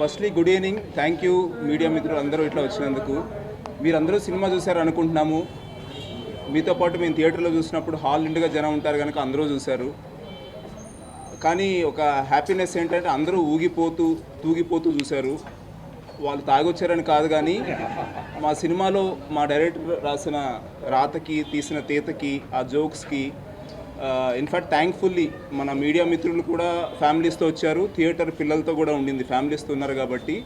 Firstly good evening. Thank you media మిత్రులు అందరూ ఇట్లా వచ్చినందుకు. మీరందరూ సినిమా చూశారు అనుకుంటున్నాము. మీతో పాటు మేము థియేటర్లో చూసినప్పుడు హాల్ నిండుగా జనం ఉంటారు కనుక అందరూ చూశారు. కానీ ఒక హ్యాపీనెస్ ఏంటంటే అందరూ తూగిపోతూ చూశారు. వాళ్ళు తాగొచ్చారని కాదు, కానీ మా సినిమాలో మా డైరెక్టర్ రాసిన రాతకి, తీసిన తీతకి, ఆ జోక్స్కి, ఇన్ఫ్యాక్ట్ థ్యాంక్ఫుల్లీ మన మీడియా మిత్రులు కూడా ఫ్యామిలీస్తో వచ్చారు. థియేటర్ పిల్లలతో కూడా ఉండింది, ఫ్యామిలీస్తో ఉన్నారు కాబట్టి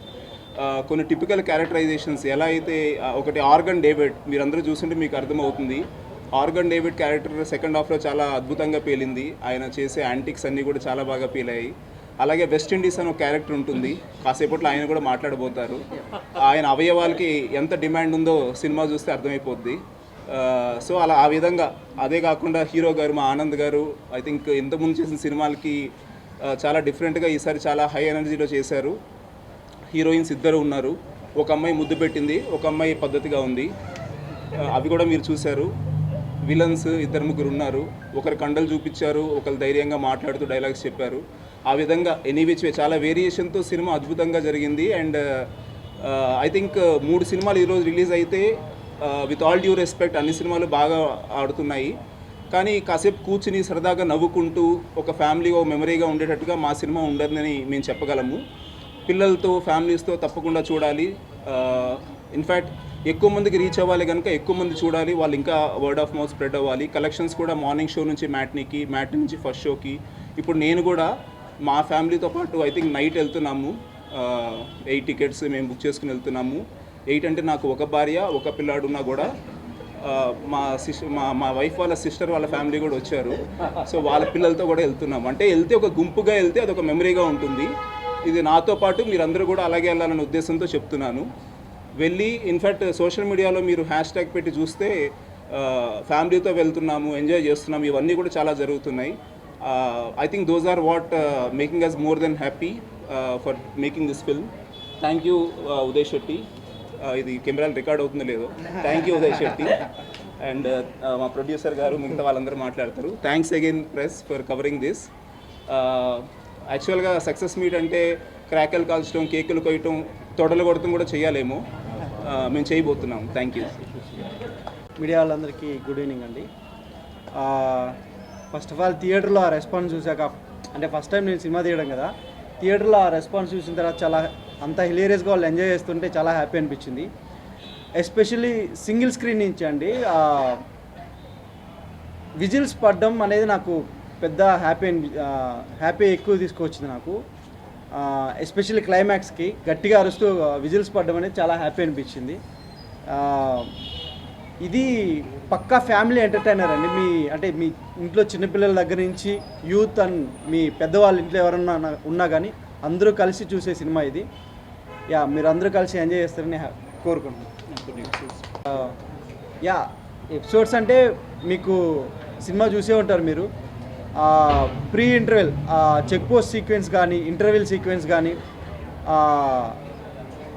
కొన్ని టిపికల్ క్యారెక్టరైజేషన్స్ ఎలా అయితే, ఒకటి ఆర్గన్ డేవిడ్ మీరందరూ చూస్తుంటే మీకు అర్థమవుతుంది. ఆర్గన్ డేవిడ్ క్యారెక్టర్ సెకండ్ హాఫ్లో చాలా అద్భుతంగా పేలింది. ఆయన చేసే యాంటిక్స్ అన్నీ కూడా చాలా బాగా పేలాయి. అలాగే వెస్ట్ ఇండీస్ అని ఒక క్యారెక్టర్ ఉంటుంది, కాసేపట్లో ఆయన కూడా మాట్లాడబోతారు. ఆయన అవయవాలకి ఎంత డిమాండ్ ఉందో సినిమా చూస్తే అర్థమైపోద్ది. సో అలా ఆ విధంగా, అదే కాకుండా హీరో గారు మా ఆనంద్ గారు ఐ థింక్ ఇంతకుముందు చేసిన సినిమాలకి చాలా డిఫరెంట్గా ఈసారి చాలా హై ఎనర్జీలో చేశారు. హీరోయిన్స్ ఇద్దరు ఉన్నారు. ఒక అమ్మాయి ముద్దు పెట్టింది, ఒక అమ్మాయి పద్ధతిగా ఉంది. అవి కూడా మీరు చూశారు. విలన్స్ ఇద్దరు ముగ్గురు ఉన్నారు. ఒకరు కండలు చూపించారు, ఒకరు ధైర్యంగా మాట్లాడుతూ డైలాగ్స్ చెప్పారు. ఆ విధంగా ఎనీవిచ్ చాలా వేరియేషన్తో సినిమా అద్భుతంగా జరిగింది. అండ్ ఐ థింక్ 3 సినిమాలు ఈరోజు రిలీజ్ అయితే విత్ ఆల్ డ్యూ రెస్పెక్ట్ అన్ని సినిమాలు బాగా ఆడుతున్నాయి. కానీ కాసేపు కూర్చుని సరదాగా నవ్వుకుంటూ ఒక ఫ్యామిలీ ఓ మెమరీగా ఉండేటట్టుగా మా సినిమా ఉండదని మేము చెప్పగలము. పిల్లలతో ఫ్యామిలీస్తో తప్పకుండా చూడాలి. ఇన్ఫ్యాక్ట్ ఎక్కువ మందికి రీచ్ అవ్వాలి కనుక ఎక్కువ మంది చూడాలి. వాళ్ళు ఇంకా వర్డ్ ఆఫ్ మౌత్ స్ప్రెడ్ అవ్వాలి. కలెక్షన్స్ కూడా మార్నింగ్ షో నుంచి మ్యాట్నీ నుంచి ఫస్ట్ షోకి, ఇప్పుడు నేను కూడా మా ఫ్యామిలీతో పాటు ఐ థింక్ నైట్ వెళ్తున్నాము. 8 టికెట్స్ మేము బుక్ చేసుకుని వెళ్తున్నాము. 8 అంటే నాకు ఒక భార్య ఒక పిల్లాడు ఉన్నా కూడా మా వైఫ్ వాళ్ళ సిస్టర్ వాళ్ళ ఫ్యామిలీ కూడా వచ్చారు. సో వాళ్ళ పిల్లలతో కూడా వెళ్తున్నాము. అంటే వెళ్తే ఒక గుంపుగా వెళ్తే అదొక మెమరీగా ఉంటుంది. ఇది నాతో పాటు మీరందరూ కూడా అలాగే వెళ్ళాలనే ఉద్దేశంతో చెప్తున్నాను. వెళ్ళి ఇన్ఫ్యాక్ట్ సోషల్ మీడియాలో మీరు హ్యాష్ట్యాగ్ పెట్టి చూస్తే ఫ్యామిలీతో వెళ్తున్నాము, ఎంజాయ్ చేస్తున్నాము, ఇవన్నీ కూడా చాలా జరుగుతున్నాయి. I think those are what making us more than happy for making this film. Thank you Uday Shetty. ఇది కెమెరాలు రికార్డ్ అవుతుందో లేదో. Thank you Uday Shetty. And మా ప్రొడ్యూసర్ గారు, మిగతా వాళ్ళందరూ మాట్లాడతారు. Thanks again press for covering this. యాక్చువల్గా సక్సెస్ మీట్ అంటే క్రాకలు కాల్చడం, కేకులు కొయ్యటం, తొడలు కొడటం కూడా చేయాలేమో, మేము చేయబోతున్నాం. Thank you. మీడియా వాళ్ళందరికీ గుడ్ ఈవినింగ్ అండి. ఫస్ట్ ఆఫ్ ఆల్ థియేటర్లో ఆ రెస్పాన్స్ చూసాక, అంటే ఫస్ట్ టైం నేను సినిమా తీయడం కదా, థియేటర్లో ఆ రెస్పాన్స్ చూసిన తర్వాత చాలా అంత హిలేరియస్గా వాళ్ళు ఎంజాయ్ చేస్తుంటే చాలా హ్యాపీ అనిపించింది. ఎస్పెషల్లీ సింగిల్ స్క్రీన్ నుంచి అండి విజిల్స్ పడడం అనేది నాకు పెద్ద హ్యాపీ ఎక్కువ తీసుకొచ్చింది నాకు. ఎస్పెషల్లీ క్లైమాక్స్కి గట్టిగా అరుస్తూ విజిల్స్ పడడం అనేది చాలా హ్యాపీ అనిపించింది. ఇది పక్కా ఫ్యామిలీ ఎంటర్టైనర్ అండి. మీ ఇంట్లో చిన్నపిల్లల దగ్గర నుంచి యూత్ అండ్ మీ పెద్దవాళ్ళ ఇంట్లో ఎవరన్నా ఉన్నా కానీ అందరూ కలిసి చూసే సినిమా ఇది. మీరు అందరూ కలిసి ఎంజాయ్ చేస్తారని కోరుకుంటున్నాను. ఎపిసోడ్స్ అంటే మీకు సినిమా చూసే ఉంటారు మీరు. Pre interval check post sequence కానీ, ఇంటర్వెల్ సీక్వెన్స్ కానీ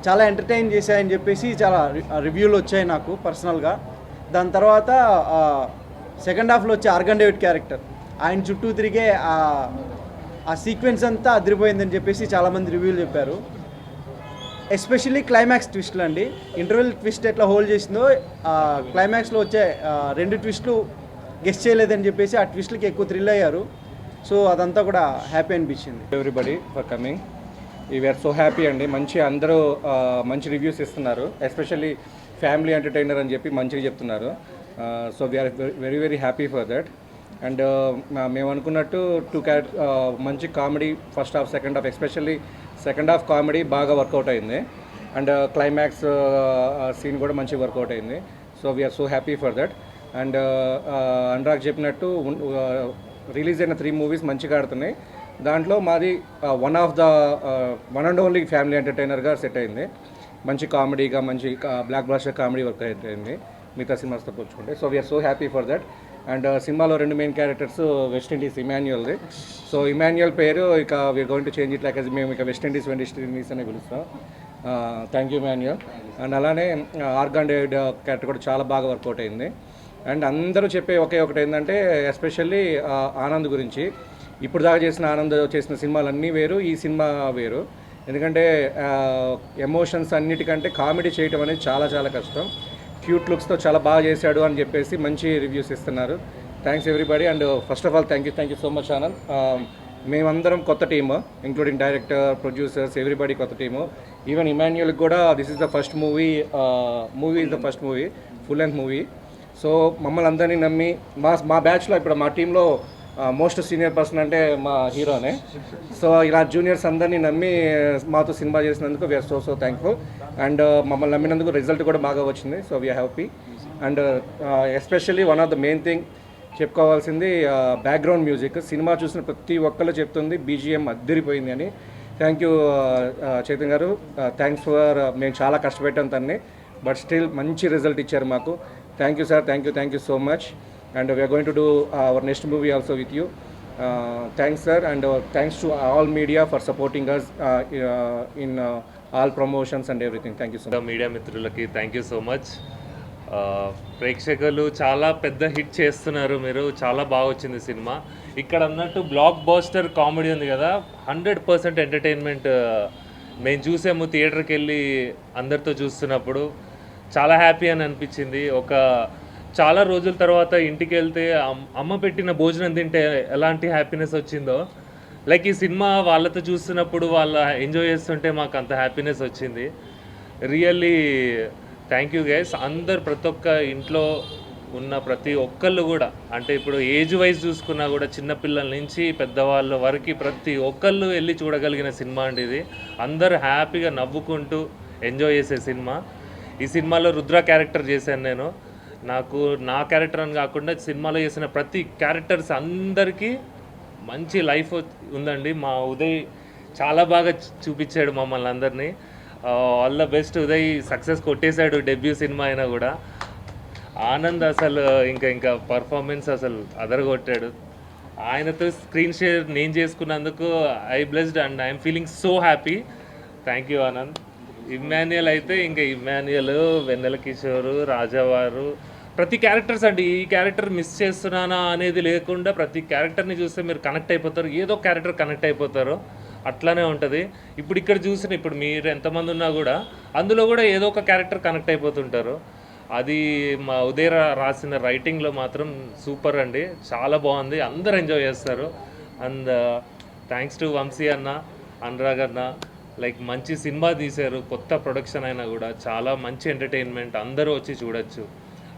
చాలా ఎంటర్టైన్ చేశాయని చెప్పేసి చాలా రివ్యూలు వచ్చాయి నాకు పర్సనల్గా. దాని తర్వాత సెకండ్ హాఫ్లో వచ్చే ఆర్గన్ డేవిడ్ క్యారెక్టర్, ఆయన చుట్టూ తిరిగే ఆ సీక్వెన్స్ అంతా అదిరిపోయిందని చెప్పేసి చాలామంది రివ్యూలు చెప్పారు. ఎస్పెషల్లీ క్లైమాక్స్ ట్విస్ట్లు అండి. ఇంటర్వెల్ ట్విస్ట్ ఎట్లా హోల్డ్ చేసిందో క్లైమాక్స్లో వచ్చే 2 ట్విస్ట్లు గెస్ట్ చేయలేదని చెప్పేసి ఆ ట్విస్ట్లకి ఎక్కువ థ్రిల్ అయ్యారు. సో అదంతా కూడా హ్యాపీ అనిపించింది. Everybody for coming. We're so happy అండి. అందరూ మంచి రివ్యూస్ ఇస్తున్నారు. ఎస్పెషల్లీ ఫ్యామిలీ ఎంటర్టైనర్ అని చెప్పి మంచిగా చెప్తున్నారు. So we are very very happy for that. And మేము అనుకున్నట్టు మంచి comedy first half, second half, especially second half comedy బాగా వర్కౌట్ అయింది. అండ్ క్లైమాక్స్ సీన్ కూడా మంచిగా వర్కౌట్ అయింది. So we are so happy for that. And Anurag చెప్పినట్టు రిలీజ్ అయిన 3 మూవీస్ మంచిగా ఆడుతున్నాయి. దాంట్లో మాది వన్ అండ్ ఓన్లీ ఫ్యామిలీ ఎంటర్టైనర్గా సెట్ అయింది. మంచి కామెడీగా, మంచి బ్లాక్ బ్లాస్టర్ కామెడీ వర్క్ అయింది మిగతా సినిమాస్తో పోల్చుకుంటే. So we are so happy for that. And సినిమాలో 2 మెయిన్ క్యారెక్టర్స్ వెస్ట్ ఇండీస్, ఇమాన్యుయల్ది. సో ఇమాన్యుయల్ పేరు ఇక we are going to change it like మేము ఇక వెస్ట్ ఇండీస్ అనే పిలుస్తాం. Thank you Emmanuel. అండ్ అలానే ఆర్గన్ డేవిడ్ క్యారెక్టర్ కూడా చాలా బాగా వర్కౌట్ అయింది. అండ్ అందరూ చెప్పే ఒకటి ఏంటంటే ఎస్పెషల్లీ ఆనంద్ గురించి. ఇప్పుడు దాకా ఆనంద్ చేసిన సినిమాలన్నీ వేరు, ఈ సినిమా వేరు. ఎందుకంటే ఎమోషన్స్ అన్నిటికంటే కామెడీ చేయటం అనేది చాలా చాలా కష్టం. క్యూట్ లుక్స్తో చాలా బాగా చేశాడు అని చెప్పేసి మంచి రివ్యూస్ ఇస్తున్నారు. Thanks everybody. And first of all thank you so much Anand. మేమందరం కొత్త team, including director, producers, everybody కొత్త టీము. ఈవెన్ ఇమాన్యుయల్కి కూడా this is the first movie is the first movie, full length movie. So మమ్మల్ని అందరినీ నమ్మి మా బ్యాచ్లో ఇప్పుడు మా టీంలో మోస్ట్ సీనియర్ పర్సన్ అంటే మా హీరోనే. సో ఇలా జూనియర్స్ అందరినీ నమ్మి మాతో సినిమా చేసినందుకు వీఆర్ సో థ్యాంక్ఫుల్. అండ్ మమ్మల్ని నమ్మినందుకు రిజల్ట్ కూడా బాగా వచ్చింది. So we're happy. And especially one of the main thing చెప్పుకోవాల్సింది బ్యాక్గ్రౌండ్ మ్యూజిక్. సినిమా చూసిన ప్రతి ఒక్కళ్ళు చెప్తుంది BGM అద్దరిపోయింది అని. థ్యాంక్ యూ చైతన్య గారు. థ్యాంక్స్ ఫర్, మేము చాలా కష్టపెట్టాం తన్ని, బట్ స్టిల్ మంచి రిజల్ట్ ఇచ్చారు మాకు. Thank you sir, thank you so much. And we're going to do our next movie also with you. Thanks sir. And thanks to all media for supporting us in all promotions and everything. Thank you so much. Media మిత్రులకి thank you so much. ప్రేక్షకులు చాలా పెద్ద hit చేస్తున్నారు. మీరు చాలా బాగా వచ్చింది cinema. ఇక్కడ అన్నట్టు బ్లాక్ బాస్టర్ కామెడీ ఉంది కదా, 100% ఎంటర్టైన్మెంట్. మేము చూసాము థియేటర్కి వెళ్ళి అందరితో చూస్తున్నప్పుడు, చాలా హ్యాపీ అని అనిపించింది. చాలా రోజుల తర్వాత ఇంటికి వెళ్తే అమ్మ పెట్టిన భోజనం తింటే ఎలాంటి హ్యాపీనెస్ వచ్చిందో, లైక్ ఈ సినిమా వాళ్ళతో చూస్తున్నప్పుడు వాళ్ళ ఎంజాయ్ చేస్తుంటే మాకు అంత హ్యాపీనెస్ వచ్చింది. Really thank you guys. అందరు ప్రతి ఒక్క ఇంట్లో ఉన్న ప్రతి ఒక్కళ్ళు కూడా, అంటే ఇప్పుడు ఏజ్ వైజ్ చూసుకున్నా కూడా చిన్నపిల్లల నుంచి పెద్దవాళ్ళ వరకు ప్రతి ఒక్కళ్ళు వెళ్ళి చూడగలిగిన సినిమా అండి ఇది. అందరు హ్యాపీగా నవ్వుకుంటూ ఎంజాయ్ చేసే సినిమా. ఈ సినిమాలో రుద్ర క్యారెక్టర్ చేశాను నేను. నా క్యారెక్టర్ అని కాకుండా సినిమాలో చేసిన ప్రతి క్యారెక్టర్స్ అందరికీ మంచి లైఫ్ ఉందండి. మా ఉదయ్ చాలా బాగా చూపించాడు మమ్మల్ని అందరినీ. All the best Uday. Success కొట్టేశాడు డెబ్యూ సినిమా అయినా కూడా. ఆనంద్ అసలు ఇంకా పర్ఫార్మెన్స్ అసలు అదరగొట్టాడు. ఆయనతో స్క్రీన్ షేర్ నేను చేసుకున్నందుకు I blessed and I'm feeling so happy. Thank you Anand. Immanuel అయితే ఇమ్మాన్యుయల్, వెన్నెల కిషోర్, రాజావారు, ప్రతి క్యారెక్టర్స్ అండి. ఈ క్యారెక్టర్ మిస్ చేస్తున్నానా అనేది లేకుండా ప్రతి క్యారెక్టర్ని చూస్తే మీరు కనెక్ట్ అయిపోతారు. ఏదో క్యారెక్టర్ కనెక్ట్ అయిపోతారు. అట్లానే ఉంటుంది. ఇప్పుడు మీరు ఎంతమంది ఉన్నా కూడా అందులో కూడా ఏదో ఒక క్యారెక్టర్ కనెక్ట్ అయిపోతుంటారు. అది మా ఉదయ్ రాసిన రైటింగ్లో మాత్రం సూపర్ అండి. చాలా బాగుంది. అందరు ఎంజాయ్ చేస్తారు. అండ్ థ్యాంక్స్ టు వంశీ అన్న, అనురాగ్ అన్న. లైక్ మంచి సినిమా తీశారు. కొత్త ప్రొడక్షన్ అయినా కూడా చాలా మంచి ఎంటర్టైన్మెంట్. అందరూ వచ్చి చూడొచ్చు.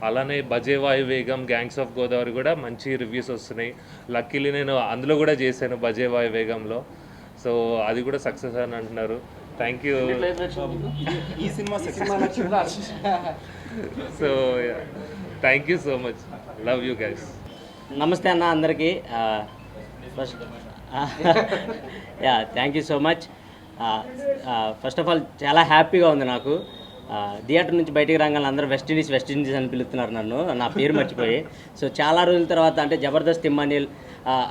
అలానే బజేవాయు వేగం, గ్యాంగ్స్ ఆఫ్ గోదావరి కూడా మంచి రివ్యూస్ వస్తున్నాయి. లక్కీలీ నేను అందులో కూడా చేశాను బజేవాయు వేగంలో. సో అది కూడా సక్సెస్ అని అంటున్నారు. Thank you. ఈ సినిమా so thank you so much. Love you guys. నమస్తే అన్న అందరికీ. First thank you so much. First of all చాలా హ్యాపీగా ఉంది నాకు. థియేటర్ నుంచి బయటికి రాగానే అందరూ వెస్ట్ ఇండీస్ అని పిలుస్తున్నారు నన్ను, నా పేరు మర్చిపోయి. సో చాలా రోజుల తర్వాత అంటే జబర్దస్త్ ఇమ్మాన్యుయల్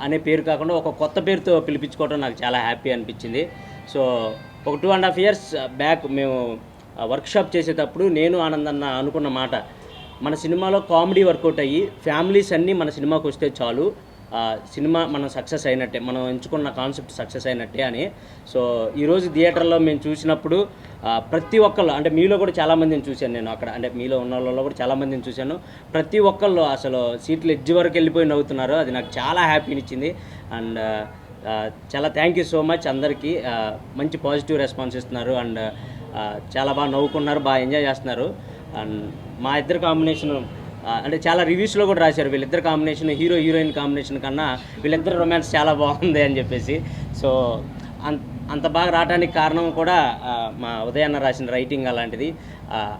అనే పేరు కాకుండా ఒక కొత్త పేరుతో పిలిపించుకోవడం నాకు చాలా హ్యాపీ అనిపించింది. సో ఒక 2.5 years బ్యాక్ మేము వర్క్షాప్ చేసేటప్పుడు నేను ఆనందన్న అనుకున్న మాట, మన సినిమాలో కామెడీ వర్కౌట్ అయ్యి ఫ్యామిలీస్ అన్నీ మన సినిమాకి వస్తే చాలు, సినిమా మనం సక్సెస్ అయినట్టే, మనం ఎంచుకున్న కాన్సెప్ట్ సక్సెస్ అయినట్టే అని. సో ఈరోజు థియేటర్లో మేము చూసినప్పుడు ప్రతి ఒక్కళ్ళు, అంటే మీలో కూడా చాలామందిని చూశాను నేను అక్కడ, అంటే మీలో ఉన్న వాళ్ళలో కూడా చాలామందిని చూశాను. ప్రతి ఒక్కళ్ళు అసలు సీట్లు ఎడ్జ్ వరకు వెళ్ళిపోయి నవ్వుతున్నారు. అది నాకు చాలా హ్యాపీనిచ్చింది. అండ్ చాలా థ్యాంక్ యూ సో మచ్ అందరికీ. మంచి పాజిటివ్ రెస్పాన్స్ ఇస్తున్నారు. అండ్ చాలా బాగా నవ్వుకున్నారు, బాగా ఎంజాయ్ చేస్తున్నారు. అండ్ మా ఇద్దరు కాంబినేషను అంటే చాలా రివ్యూస్లో కూడా రాశారు, వీళ్ళిద్దరు కాంబినేషన్ హీరోయిన్ కాంబినేషన్ కన్నా వీళ్ళిద్దరు రొమాన్స్ చాలా బాగుంది అని చెప్పేసి. సో అంత బాగా రావడానికి కారణం కూడా మా ఉదయాన్న రాసిన రైటింగ్ అలాంటిది.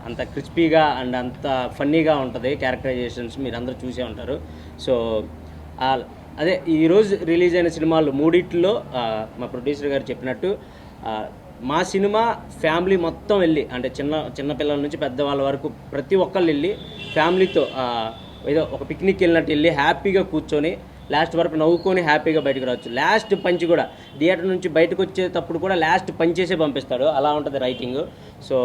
అంత క్రిస్పీగా అండ్ అంత ఫన్నీగా ఉంటుంది క్యారెక్టరైజేషన్స్, మీరు అందరూ చూసే ఉంటారు. సో అదే ఈరోజు రిలీజ్ అయిన సినిమాలు మూడిట్లో మా ప్రొడ్యూసర్ గారు చెప్పినట్టు మా సినిమా ఫ్యామిలీ మొత్తం వెళ్ళి, అంటే చిన్న పిల్లల నుంచి పెద్దవాళ్ళ వరకు ప్రతి ఒక్కళ్ళు వెళ్ళి ఫ్యామిలీతో ఏదో ఒక పిక్నిక్ వెళ్ళినట్టు వెళ్ళి హ్యాపీగా కూర్చొని లాస్ట్ వరకు నవ్వుకొని హ్యాపీగా బయటకు రావచ్చు. లాస్ట్ పంచ్ కూడా థియేటర్ నుంచి బయటకు వచ్చేటప్పుడు కూడా లాస్ట్ పంచేసే పంపిస్తాడు, అలా ఉంటుంది రైటింగ్. సో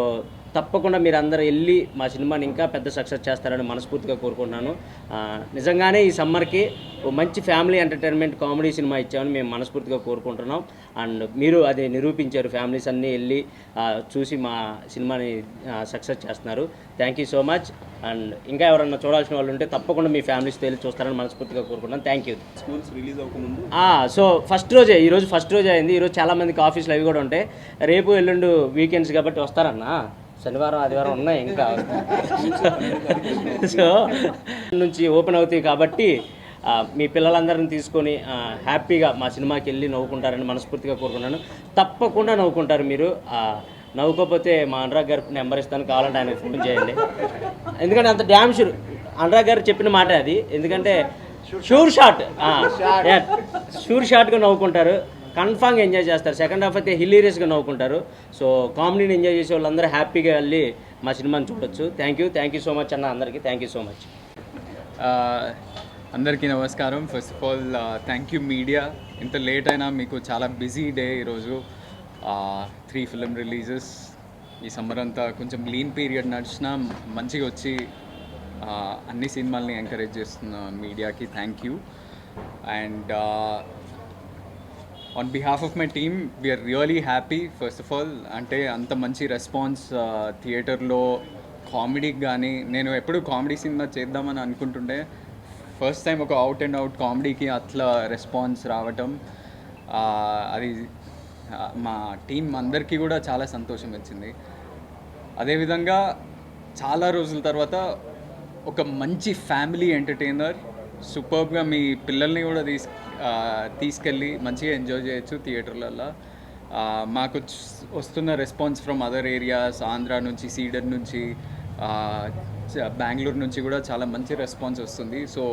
తప్పకుండా మీరు అందరూ వెళ్ళి మా సినిమాని ఇంకా పెద్ద సక్సెస్ చేస్తారని మనస్ఫూర్తిగా కోరుకుంటున్నాను. నిజంగానే ఈ సమ్మర్కి ఓ మంచి ఫ్యామిలీ ఎంటర్టైన్మెంట్ కామెడీ సినిమా ఇచ్చామని మేము మనస్ఫూర్తిగా కోరుకుంటున్నాం. అండ్ మీరు అది నిరూపించారు. ఫ్యామిలీస్ అన్నీ వెళ్ళి చూసి మా సినిమాని సక్సెస్ చేస్తున్నారు. Thank you so much. And ఇంకా ఎవరన్నా చూడాల్సిన వాళ్ళు ఉంటే తప్పకుండా మీ ఫ్యామిలీస్తో వెళ్ళి చూస్తారని మనస్ఫూర్తిగా కోరుకుంటున్నాను. Thank you. స్కూల్స్ రిలీజ్ అవ్వకముందు సో ఈరోజు ఫస్ట్ రోజే అయింది. ఈరోజు చాలామందికి ఆఫీస్లో అవి కూడా ఉంటాయి. రేపు ఎల్లుండి వీకెండ్స్ కాబట్టి వస్తారన్నా. శనివారం ఆదివారం ఉన్నాయి ఇంకా. సో నుంచి ఓపెన్ అవుతాయి కాబట్టి మీ పిల్లలందరిని తీసుకొని హ్యాపీగా మా సినిమాకి వెళ్ళి నవ్వుకుంటారని మనస్ఫూర్తిగా కోరుకున్నాను. తప్పకుండా నవ్వుకుంటారు మీరు. నవ్వుకోకపోతే మా అనురాగ్ గారికి నెంబర్ ఇస్తాను, కావాలంటే ఆయన ఫోన్ చేయండి. ఎందుకంటే అంత డ్యామ్ షూర్ అనురాగ్ గారు చెప్పిన మాట అది. ఎందుకంటే షూర్ షాట్గా నవ్వుకుంటారు. కన్ఫామ్గా ఎంజాయ్ చేస్తారు. సెకండ్ హాఫ్ అయితే హిలీరియస్గా నవ్వుకుంటారు. సో కామెడీని ఎంజాయ్ చేసే వాళ్ళందరూ హ్యాపీగా వెళ్ళి మా సినిమాని చూడొచ్చు. థ్యాంక్ యూ సో మచ్ అన్న. అందరికీ థ్యాంక్ యూ సో మచ్. అందరికీ నమస్కారం. First of all thank you media. ఇంత లేట్ అయినా మీకు చాలా బిజీ డే ఈరోజు. 3 ఫిల్మ్ రిలీజెస్ ఈ సమ్మర్ అంతా కొంచెం లీన్ పీరియడ్ నడిచినా మంచిగా వచ్చి అన్ని సినిమాల్ని ఎంకరేజ్ చేస్తున్న మీడియాకి thank you. And on behalf of my team we're really happy. First of all అంటే అంత మంచి రెస్పాన్స్ థియేటర్లో కామెడీకి కానీ, నేను ఎప్పుడు కామెడీ సినిమా చేద్దామని అనుకుంటుండే ఫస్ట్ టైం ఒక అవుట్ అండ్ అవుట్ కామెడీకి అట్లా రెస్పాన్స్ రావటం అది మా టీం అందరికీ కూడా చాలా సంతోషం వచ్చింది. అదేవిధంగా చాలా రోజుల తర్వాత ఒక మంచి ఫ్యామిలీ ఎంటర్టైనర్, సూపర్బ్గా మీ పిల్లల్ని కూడా తీసుకెళ్ళి మంచిగా ఎంజాయ్ చేయొచ్చు థియేటర్లలో. మాకు వస్తున్న response from other areas, Andhra నుంచి, సీడర్ నుంచి, బెంగళూరు నుంచి కూడా చాలా మంచి రెస్పాన్స్ వస్తుంది. So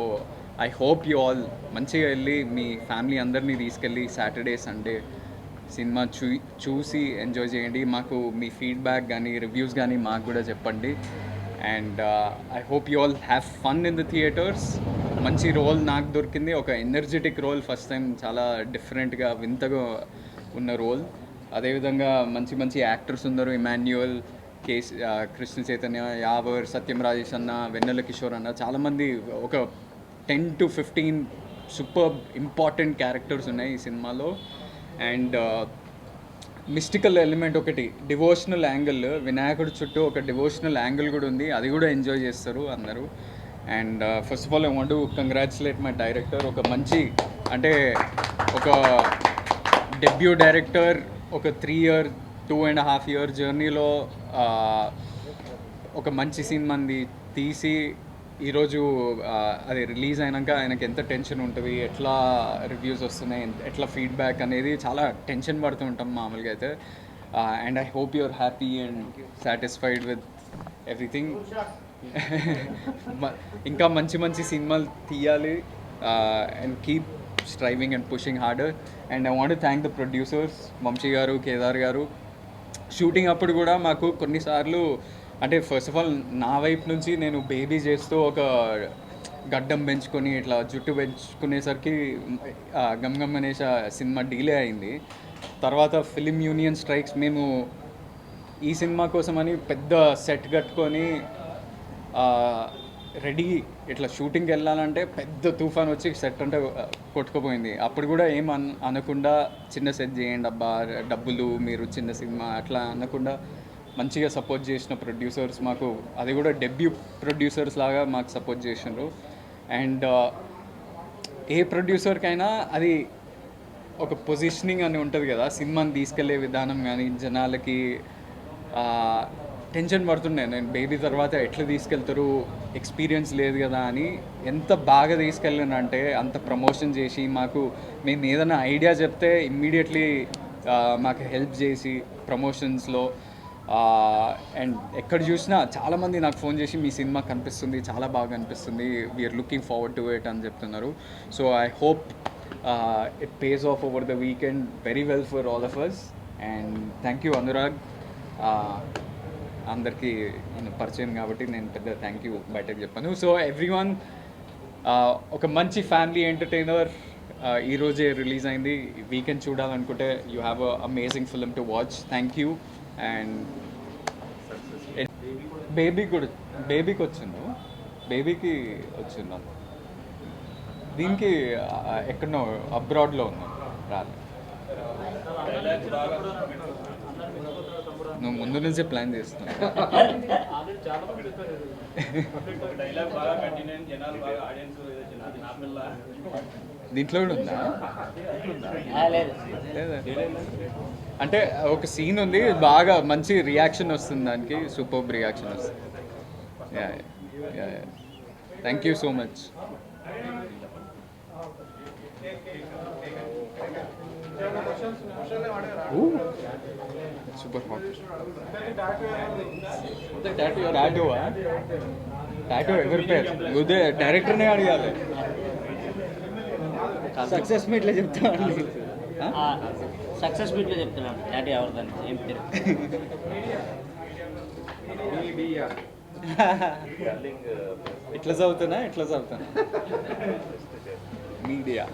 I hope you all మంచిగా వెళ్ళి మీ ఫ్యామిలీ అందరినీ తీసుకెళ్ళి సాటర్డే సండే సినిమా చూసి ఎంజాయ్ చేయండి. మాకు మీ ఫీడ్బ్యాక్ కానీ రివ్యూస్ కానీ మాకు కూడా చెప్పండి. And I hope you all have fun in the theatres. మంచి రోల్ నాకు దొరికింది, ఒక ఎనర్జెటిక్ రోల్. ఫస్ట్ టైం చాలా డిఫరెంట్గా వింతగా ఉన్న రోల్. అదేవిధంగా మంచి మంచి యాక్టర్స్ ఉన్నారు. ఇమాన్యుయల్, కృష్ణ చైతన్య, యావర్, సత్యం రాజేష్ అన్న, వెన్నెల కిషోర్ అన్న, చాలామంది ఒక 10 to 15 సూపర్ ఇంపార్టెంట్ క్యారెక్టర్స్ ఉన్నాయి ఈ సినిమాలో. అండ్ మిస్టికల్ ఎలిమెంట్ ఒకటి, డివోషనల్ యాంగిల్, వినాయకుడి చుట్టూ ఒక డివోషనల్ యాంగిల్ కూడా ఉంది. అది కూడా ఎంజాయ్ చేస్తారు అందరూ. And first of all I want to congratulate my director. ఒక మంచి అంటే ఒక డెబ్యూ డైరెక్టర్ ఒక 2.5 year జర్నీలో ఒక మంచి సినిమాని తీసి ఈరోజు అది రిలీజ్ అయినాక ఆయనకి ఎంత టెన్షన్ ఉంటుంది, ఎట్లా రివ్యూస్ వస్తున్నాయి, ఎట్లా ఫీడ్బ్యాక్ అనేది చాలా టెన్షన్ పడుతూ ఉంటాం మామూలుగా అయితే. And I hope you're happy and satisfied with everything. ఇంకా మంచి మంచి సినిమాలు తీయాలి and keep striving and pushing harder. And I want to thank the producers, Vamsi గారు, కేదార్ గారు. షూటింగ్ అప్పుడు కూడా మాకు కొన్నిసార్లు అంటే ఫస్ట్ ఆఫ్ ఆల్ నా వైపు నుంచి నేను బేబీ చేస్తూ ఒక గడ్డం పెంచుకొని ఇట్లా జుట్టు పెంచుకునేసరికి గమ్ అనేసి సినిమా డిలే అయింది. తర్వాత ఫిలిం యూనియన్ స్ట్రైక్స్, మేము ఈ సినిమా కోసమని పెద్ద సెట్ కట్టుకొని రెడీ ఇట్లా షూటింగ్కి వెళ్ళాలంటే పెద్ద తుఫాన్ వచ్చి సెట్ అంటే కొట్టుకుపోయింది. అప్పుడు కూడా ఏం అనకుండా చిన్న సెట్ చేయండి అబ్బా, డబ్బులు, మీరు చిన్న సినిమా అట్లా అనకుండా మంచిగా సపోర్ట్ చేసిన ప్రొడ్యూసర్స్ మాకు, అది కూడా డెబ్యూ ప్రొడ్యూసర్స్ లాగా మాకు సపోర్ట్ చేసినారు. అండ్ ఏ ప్రొడ్యూసర్కైనా అది ఒక పొజిషనింగ్ అని ఉంటుంది కదా, సినిమాని తీసుకెళ్లే విధానం కానీ జనాలకి టెన్షన్ పడుతుండే. నేను బేబీ తర్వాత ఎట్లా తీసుకెళ్తారు, ఎక్స్పీరియన్స్ లేదు కదా అని. ఎంత బాగా తీసుకెళ్ళానంటే అంత ప్రమోషన్ చేసి మాకు, మేము ఏదైనా ఐడియా చెప్తే ఇమ్మీడియట్లీ మాకు హెల్ప్ చేసి ప్రమోషన్స్లో. అండ్ ఎక్కడ చూసినా చాలామంది నాకు ఫోన్ చేసి మీ సినిమా కనిపిస్తుంది, చాలా బాగా అనిపిస్తుంది, we're looking forward to it అని చెప్తున్నారు. So I hope it pays off over the weekend very well for all of us. And thank you Anurag. అందరికీ నేను పరిచయం కాబట్టి నేను పెద్ద థ్యాంక్ యూ బయటకు చెప్పాను. సో ఎవ్రీవన్, ఒక మంచి ఫ్యామిలీ ఎంటర్టైనర్ ఈరోజే రిలీజ్ అయింది. వీకెండ్ చూడాలనుకుంటే you have a amazing film to watch. Thank you and బేబీకి వచ్చిండు, బేబీకి వచ్చిన్నాం. దీనికి ఎక్కడో అబ్రాడ్లో ఉన్నాం, రాలేదు. నువ్వు ముందు నుంచే ప్లాన్ చేస్తున్నావు. దీంట్లో కూడా ఉందా? లేదా? అంటే ఒక సీన్ ఉంది, బాగా మంచి రియాక్షన్ వస్తుంది దానికి, సూపర్ రియాక్షన్ వస్తుంది. Thank you so much. Super hot. Tattoo ఎవరి పేరు? ఉదయ్ డైరెక్టర్నే అడగాలి. సక్సెస్ మీట్లో చెప్తామండి. సక్సెస్ మీట్లో చెప్తున్నాను డాడీ ఎవరిదని ఏం పేరు. ఇట్లా చదువుతున్నా మీడియా.